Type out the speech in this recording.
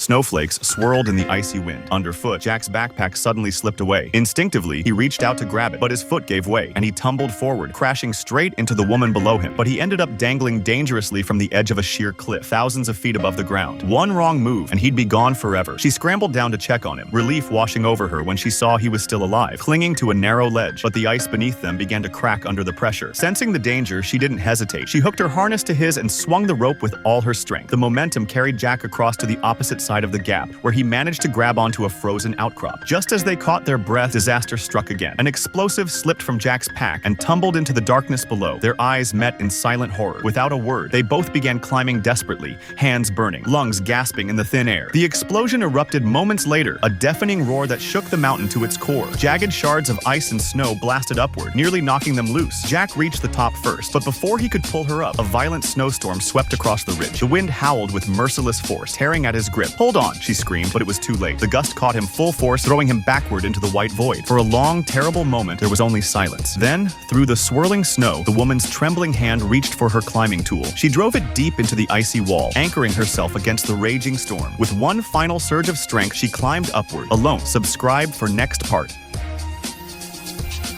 Snowflakes swirled in the icy wind. Underfoot, Jack's backpack suddenly slipped away. Instinctively, he reached out to grab it, but his foot gave way, and he tumbled forward, crashing straight into the woman below him. But he ended up dangling dangerously from the edge of a sheer cliff, thousands of feet above the ground. One wrong move, and he'd be gone forever. She scrambled down to check on him, relief washing over her when she saw he was still alive, clinging to a narrow ledge, but the ice beneath them began to crack under the pressure. Sensing the danger, she didn't hesitate. She hooked her harness to his and swung the rope with all her strength. The momentum carried Jack across to the opposite side of the gap, where he managed to grab onto a frozen outcrop. Just as they caught their breath, disaster struck again. An explosive slipped from Jack's pack and tumbled into the darkness below. Their eyes met in silent horror. Without a word, they both began climbing desperately, hands burning, lungs gasping in the thin air. The explosion erupted moments later, a deafening roar that shook the mountain to its core. Jagged shards of ice and snow blasted upward, nearly knocking them loose. Jack reached the top first, but before he could pull her up, a violent snowstorm swept across the ridge. The wind howled with merciless force, tearing at his grip. "Hold on," she screamed, but it was too late. The gust caught him full force, throwing him backward into the white void. For a long, terrible moment, there was only silence. Then, through the swirling snow, the woman's trembling hand reached for her climbing tool. She drove it deep into the icy wall, anchoring herself against the raging storm. With one final surge of strength, she climbed upward. Alone. Subscribe for next part.